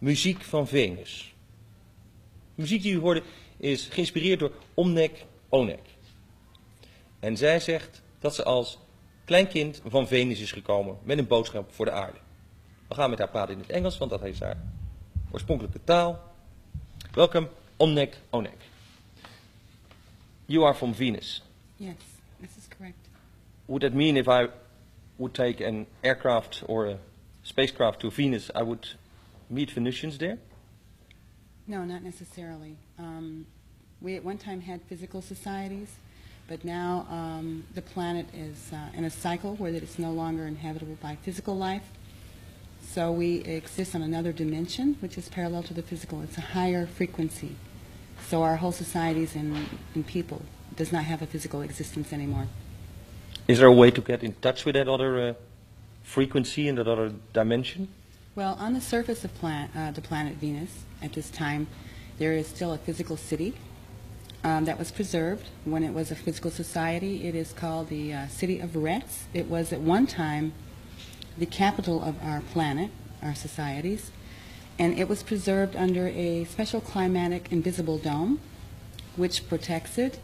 muziek van Venus. De muziek die u hoorde is geïnspireerd door Omnec Onec. En zij zegt dat ze als klein kind van Venus is gekomen met een boodschap voor de aarde. We gaan met haar praten in het Engels, want dat is haar oorspronkelijke taal. Welcome, Omnec Onec. You are from Venus. Yes, this is correct. Would that mean if I would take an aircraft or a spacecraft to Venus, I would meet Venusians there? No, not necessarily. We at one time had physical societies, but now the planet is in a cycle where it's no longer inhabitable by physical life. So we exist on another dimension, which is parallel to the physical. It's a higher frequency. So our whole societies and people does not have a physical existence anymore. Is there a way to get in touch with that other frequency and that other dimension? Well, on the surface of the planet Venus at this time, there is still a physical city that was preserved when it was a physical society. It is called the City of Retz. It was at one time the capital of our planet, our societies, and it was preserved under a special climatic invisible dome which protects it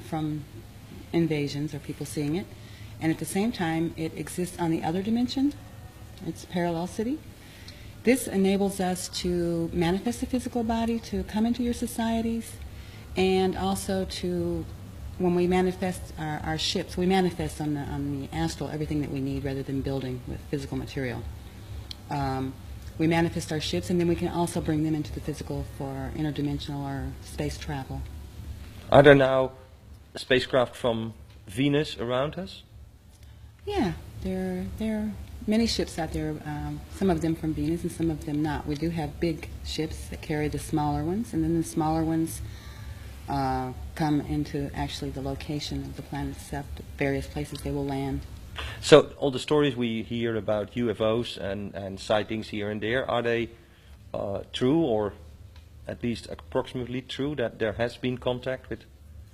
from invasions or people seeing it. And at the same time, it exists on the other dimension. It's a parallel city. This enables us to manifest the physical body, to come into your societies, and also to, when we manifest our ships, we manifest on the astral everything that we need rather than building with physical material. We manifest our ships, and then we can also bring them into the physical for interdimensional or space travel. Are there now spacecraft from Venus around us? Yeah, there are many ships out there, some of them from Venus and some of them not. We do have big ships that carry the smaller ones, and then the smaller ones come into actually the location of the planet itself, various places they will land. So all the stories we hear about UFOs and sightings here and there, are they true, or at least approximately true, that there has been contact with?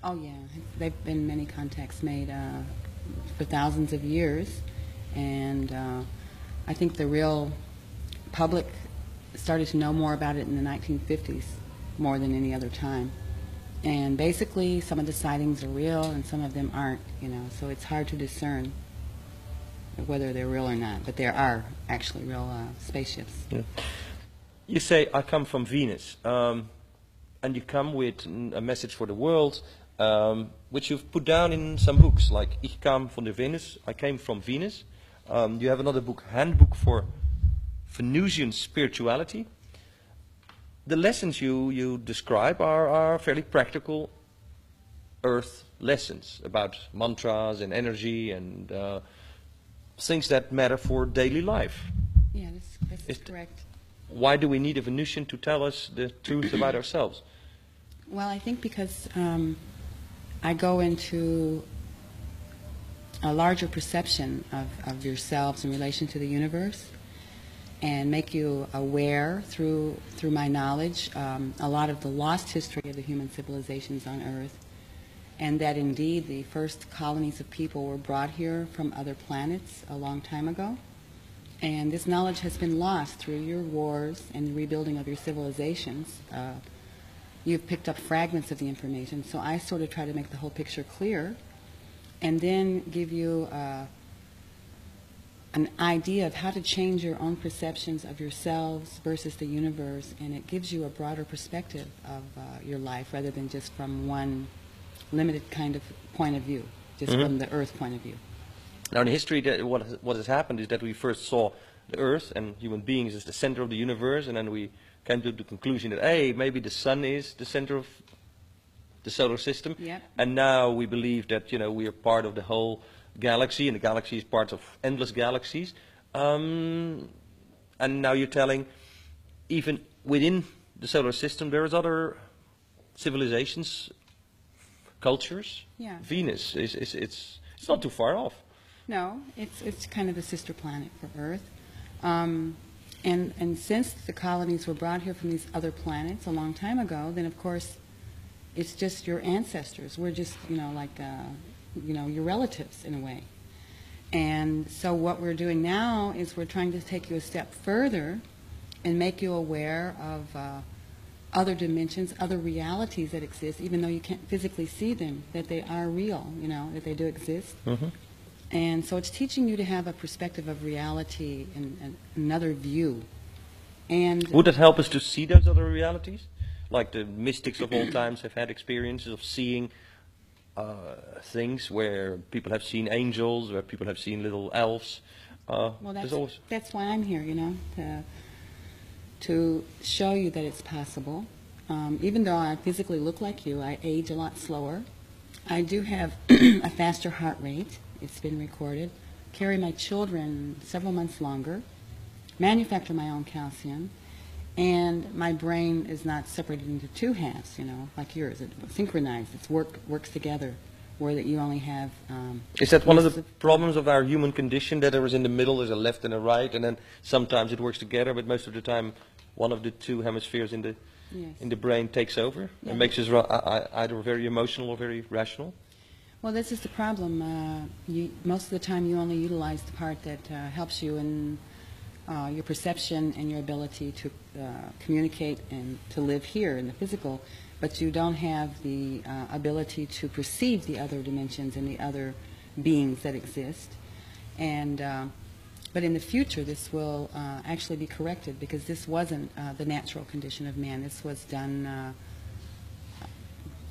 Oh yeah, there have been many contacts made for thousands of years, and I think the real public started to know more about it in the 1950s more than any other time. And basically some of the sightings are real and some of them aren't, you know, so it's hard to discern whether they're real or not, but there are actually real spaceships. Yeah. You say, I come from Venus, and you come with a message for the world, which you've put down in some books, like Ich kam von der Venus, I came from Venus. You have another book, Handbook for Venusian Spirituality. The lessons you describe are fairly practical earth lessons about mantras and energy and things that matter for daily life. Yeah, that's correct. Why do we need a Venusian to tell us the truth about ourselves? Well, I think because I go into a larger perception of yourselves in relation to the universe and make you aware through my knowledge a lot of the lost history of the human civilizations on Earth, and that indeed the first colonies of people were brought here from other planets a long time ago. And this knowledge has been lost through your wars and the rebuilding of your civilizations. You've picked up fragments of the information, so I sort of try to make the whole picture clear and then give you an idea of how to change your own perceptions of yourselves versus the universe, and it gives you a broader perspective of your life rather than just from one limited kind of point of view, just from the Earth point of view. Now in history, what has happened is that we first saw the Earth and human beings as the center of the universe, and then we came to the conclusion that, hey, maybe the sun is the center of the solar system. Yep. And now we believe that, you know, we are part of the whole galaxy, and the galaxy is part of endless galaxies. And now you're telling, even within the solar system, there is other civilizations, cultures. Yeah. Venus it's not too far off. No, it's kind of a sister planet for Earth. And since the colonies were brought here from these other planets a long time ago, then of course it's just your ancestors. We're just, you know, like, you know, your relatives in a way. And so what we're doing now is we're trying to take you a step further and make you aware of other dimensions, other realities that exist, even though you can't physically see them, that they are real, you know, that they do exist. Mm-hmm. And so it's teaching you to have a perspective of reality and another view. And would it help us to see those other realities? Like the mystics of all times have had experiences of seeing things where people have seen angels, where people have seen little elves. well, that's why I'm here, you know, to show you that it's possible. Even though I physically look like you, I age a lot slower. I do have a faster heart rate. It's been recorded. Carry my children several months longer. Manufacture my own calcium. And my brain is not separated into two halves, you know, like yours. It's synchronized. It's works together, where that you only have... is that one of the problems of our human condition, that there is in the middle, there's a left and a right, and then sometimes it works together, but most of the time one of the two hemispheres in the brain takes over and makes us either very emotional or very rational? Well, this is the problem. Most of the time you only utilize the part that helps you in your perception and your ability to communicate and to live here in the physical, but you don't have the ability to perceive the other dimensions and the other beings that exist. And but in the future, this will actually be corrected, because this wasn't the natural condition of man. This was done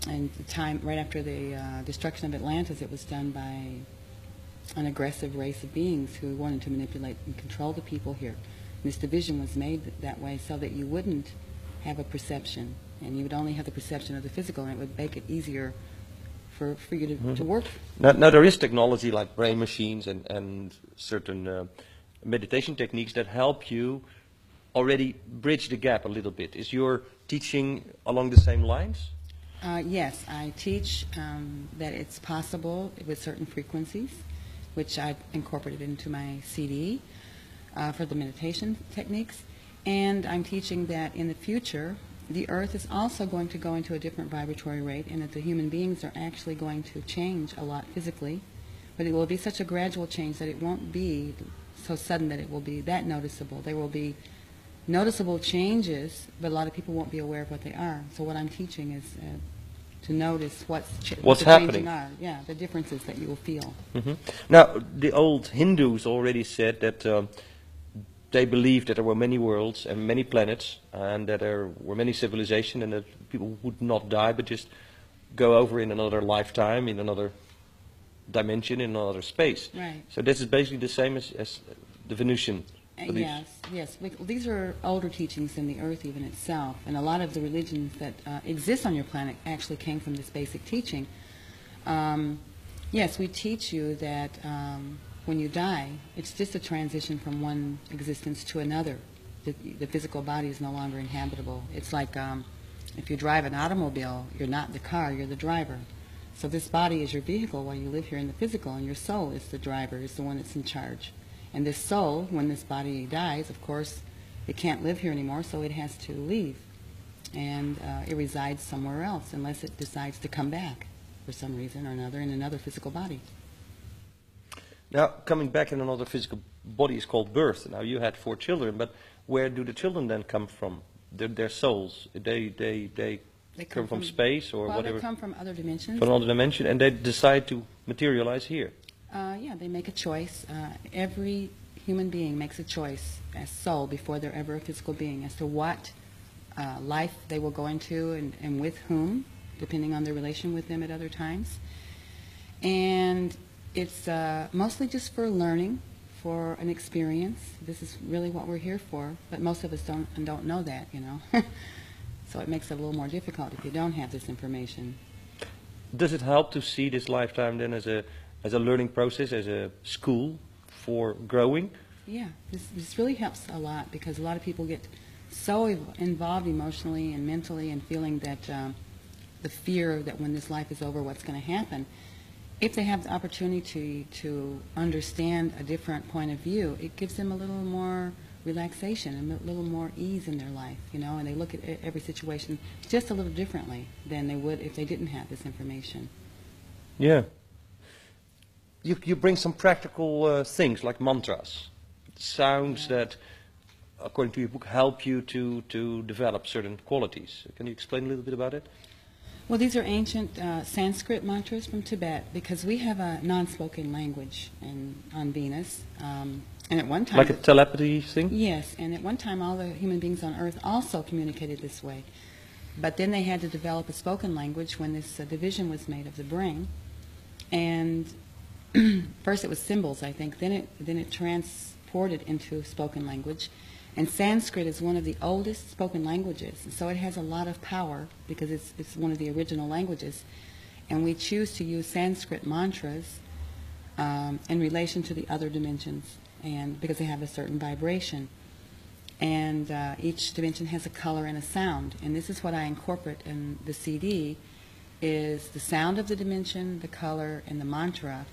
in the time right after the destruction of Atlantis. It was done by an aggressive race of beings who wanted to manipulate and control the people here. And this division was made that way so that you wouldn't have a perception, and you would only have the perception of the physical, and it would make it easier for you to work. Now there is technology like brain machines and certain meditation techniques that help you already bridge the gap a little bit. Is your teaching along the same lines? Yes, I teach that it's possible with certain frequencies, which I've incorporated into my CD for the meditation techniques. And I'm teaching that in the future, the Earth is also going to go into a different vibratory rate, and that the human beings are actually going to change a lot physically. But it will be such a gradual change that it won't be so sudden that it will be that noticeable. There will be noticeable changes, but a lot of people won't be aware of what they are. So what I'm teaching is to notice what's happening. Are. Yeah, the differences that you will feel. Mm-hmm. Now, the old Hindus already said that they believed that there were many worlds and many planets, and that there were many civilizations, and that people would not die, but just go over in another lifetime, in another dimension, in another space. Right. So this is basically the same as the Venusian beliefs. Yes. These are older teachings than the Earth even itself, and a lot of the religions that exist on your planet actually came from this basic teaching. Yes, we teach you that when you die, it's just a transition from one existence to another. The physical body is no longer inhabitable. It's like if you drive an automobile, you're not the car, you're the driver. So this body is your vehicle while you live here in the physical, and your soul is the driver, is the one that's in charge. And this soul, when this body dies, of course, it can't live here anymore, so it has to leave. And it resides somewhere else, unless it decides to come back for some reason or another in another physical body. Now, coming back in another physical body is called birth. Now, you had 4 children, but where do the children then come from? Their souls? They come from space or whatever? They come from other dimensions. From another dimension, and they decide to materialize here? Yeah, they make a choice. Every human being makes a choice as soul before they're ever a physical being as to what life they will go into and with whom, depending on their relation with them at other times. And it's mostly just for learning, for an experience. This is really what we're here for, but most of us don't know that, you know. So it makes it a little more difficult if you don't have this information. Does it help to see this lifetime then as a learning process, as a school for growing? Yeah, this really helps a lot, because a lot of people get so involved emotionally and mentally and feeling that the fear that when this life is over, what's going to happen. If they have the opportunity to understand a different point of view, it gives them a little more relaxation and a little more ease in their life, you know, and they look at every situation just a little differently than they would if they didn't have this information. Yeah. You bring some practical things like mantras, sounds that according to your book, help you to develop certain qualities. Can you explain a little bit about it? Well, these are ancient Sanskrit mantras from Tibet, because we have a non-spoken language on Venus. And at one time... Like a telepathy thing? Yes, and at one time all the human beings on Earth also communicated this way. But then they had to develop a spoken language when this division was made of the brain. And first it was symbols, I think. Then it transported into spoken language. And Sanskrit is one of the oldest spoken languages. And so it has a lot of power because it's one of the original languages. And we choose to use Sanskrit mantras in relation to the other dimensions, and because they have a certain vibration. And each dimension has a color and a sound. And this is what I incorporate in the CD, is the sound of the dimension, the color, and the mantra.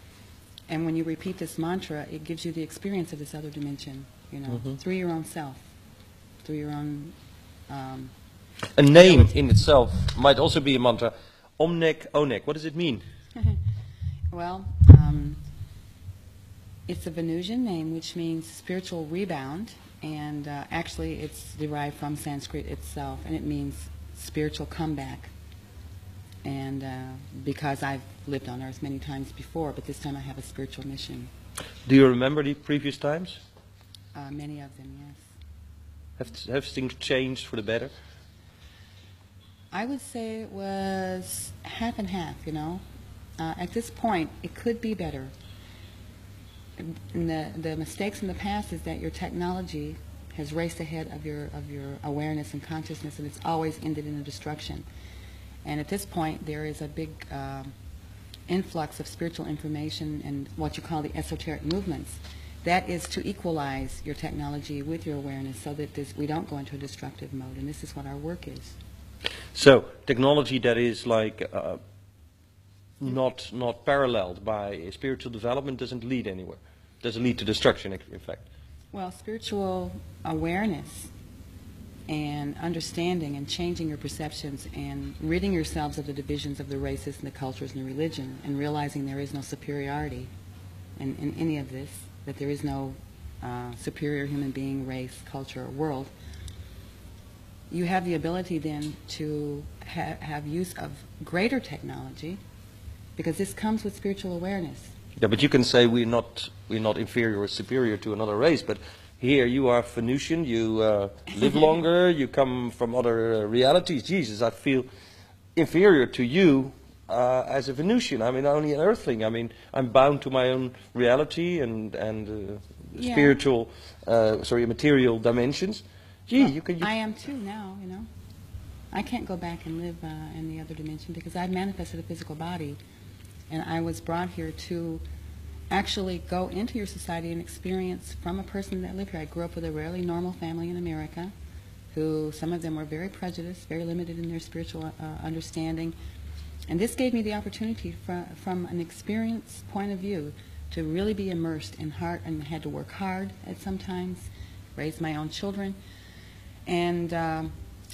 And when you repeat this mantra, it gives you the experience of this other dimension, you know, through your own self, through your own... a name in itself might also be a mantra. Omnec Onec. What does it mean? Well, it's a Venusian name, which means spiritual rebound. And actually, it's derived from Sanskrit itself, and it means spiritual comeback. And because I've lived on Earth many times before, but this time I have a spiritual mission. Do you remember the previous times? Many of them, yes. Have things changed for the better? I would say it was half and half, you know. At this point, it could be better. And the mistakes in the past is that your technology has raced ahead of your awareness and consciousness, and it's always ended in a destruction. And at this point, there is a big influx of spiritual information and what you call the esoteric movements. That is to equalize your technology with your awareness so that we don't go into a destructive mode. And this is what our work is. So technology that is like not paralleled by spiritual development doesn't lead anywhere. Doesn't lead to destruction, in fact. Well, spiritual awareness and understanding and changing your perceptions and ridding yourselves of the divisions of the races and the cultures and the religion, and realizing there is no superiority in any of this, that there is no superior human being, race, culture, or world. You have the ability then to have use of greater technology, because this comes with spiritual awareness. Yeah, but you can say we're not inferior or superior to another race, but here you are Venusian, you live longer, you come from other realities. Jesus, I feel inferior to you as a Venusian. I mean, only an earthling. I mean, I'm bound to my own reality and spiritual, material dimensions. Gee, well, you can... I am too now, you know. I can't go back and live in the other dimension because I've manifested a physical body. And I was brought here to actually go into your society and experience from a person that lived here. I grew up with a rarely normal family in America, who some of them were very prejudiced, very limited in their spiritual understanding. And this gave me the opportunity from an experience point of view to really be immersed in heart, and had to work hard at sometimes, raise my own children. And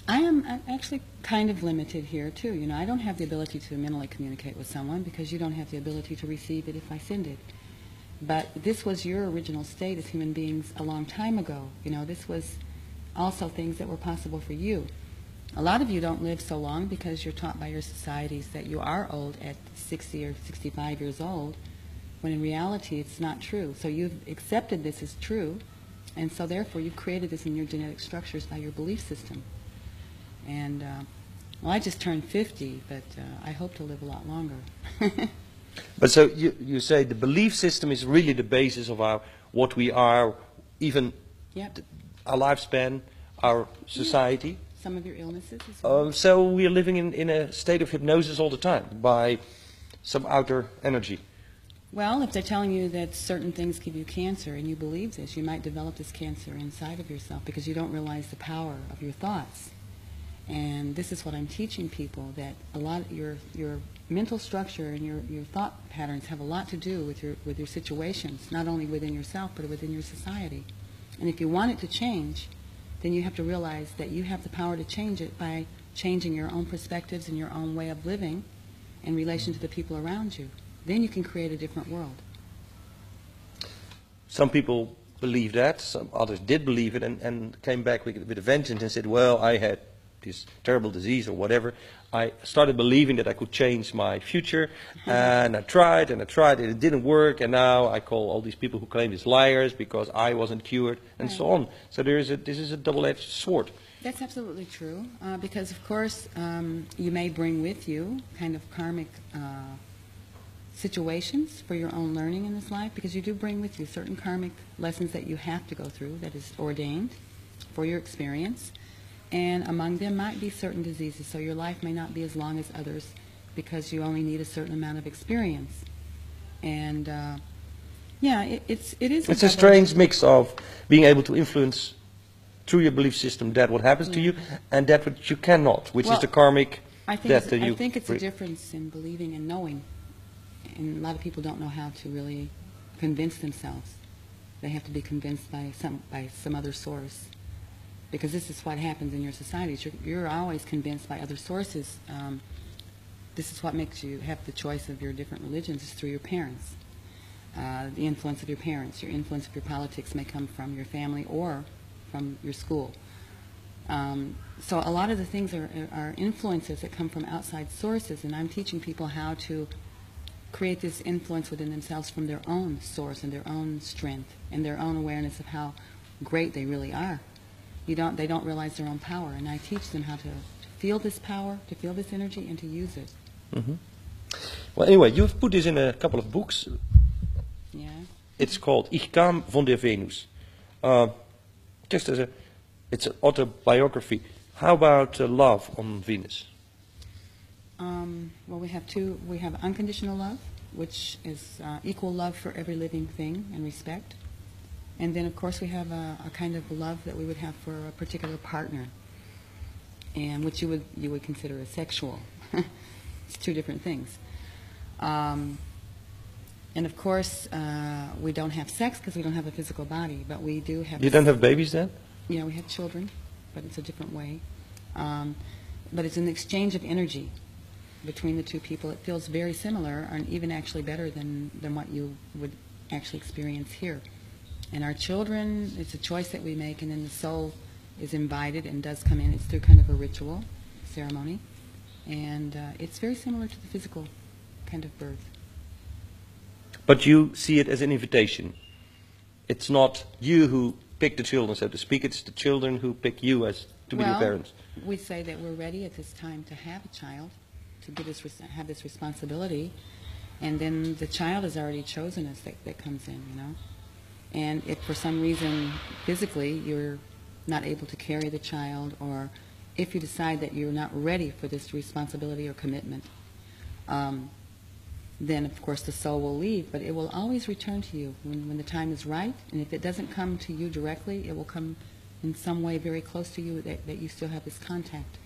I am actually kind of limited here too. You know, I don't have the ability to mentally communicate with someone because you don't have the ability to receive it if I send it. But this was your original state as human beings a long time ago. You know, this was also things that were possible for you. A lot of you don't live so long because you're taught by your societies that you are old at 60 or 65 years old, when in reality it's not true. So you've accepted this as true, and so therefore you've created this in your genetic structures by your belief system. And, well, I just turned 50, but I hope to live a lot longer. But so you say the belief system is really the basis of what we are, even our lifespan, our society. Some of your illnesses as well. So we are living in a state of hypnosis all the time by some outer energy. Well, if they're telling you that certain things give you cancer and you believe this, you might develop this cancer inside of yourself because you don't realize the power of your thoughts. And this is what I'm teaching people, that a lot of your mental structure and your thought patterns have a lot to do with your situations, not only within yourself but within your society. And if you want it to change, then you have to realize that you have the power to change it by changing your own perspectives and your own way of living in relation to the people around you. Then you can create a different world. Some people believe that. Some others did believe it and came back with a vengeance and said, well, I had this terrible disease or whatever. I started believing that I could change my future, and I tried and it didn't work, and now I call all these people who claim this liars because I wasn't cured, and so on. So this is a double-edged sword. That's absolutely true, because of course you may bring with you kind of karmic situations for your own learning in this life, because you do bring with you certain karmic lessons that you have to go through, that is ordained for your experience. And among them might be certain diseases, so your life may not be as long as others because you only need a certain amount of experience. And yeah, it is. It's a strange mix of being able to influence through your belief system that what happens to you, and that what you cannot, which is the karmic death that you. I think it's a difference in believing and knowing, and a lot of people don't know how to really convince themselves. They have to be convinced by some other source. Because this is what happens in your societies. You're always convinced by other sources. This is what makes you have the choice of your different religions, is through your parents. The influence of your parents. Your influence of your politics may come from your family or from your school. So a lot of the things are influences that come from outside sources, and I'm teaching people how to create this influence within themselves from their own source and their own strength and their own awareness of how great they really are. They don't realize their own power, and I teach them how to feel this power, to feel this energy, and to use it. Mm-hmm. Well, anyway, you've put this in a couple of books. Yeah. It's called Ich kam von der Venus. Just as it's an autobiography. How about love on Venus? Well, we have two. We have unconditional love, which is equal love for every living thing and respect. And then, of course, we have a kind of love that we would have for a particular partner, and which you would consider a sexual. It's two different things. And of course, we don't have sex because we don't have a physical body, but we do have. You don't have babies then? Yeah, we have children, but it's a different way. But it's an exchange of energy between the two people. It feels very similar, and even actually better than what you would actually experience here. And our children, it's a choice that we make, and then the soul is invited and does come in. It's through kind of a ritual ceremony, and it's very similar to the physical kind of birth. But you see it as an invitation. It's not you who pick the children, so to speak. It's the children who pick you as to be your parents. We say that we're ready at this time to have a child, to have this responsibility, and then the child has already chosen us that comes in, you know. And if for some reason physically you're not able to carry the child, or if you decide that you're not ready for this responsibility or commitment, then of course the soul will leave, but it will always return to you when the time is right. And if it doesn't come to you directly, it will come in some way very close to you that you still have this contact.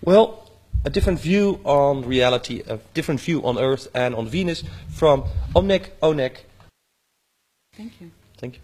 Well, a different view on reality, a different view on Earth and on Venus from Omnec Onec. Thank you. Thank you.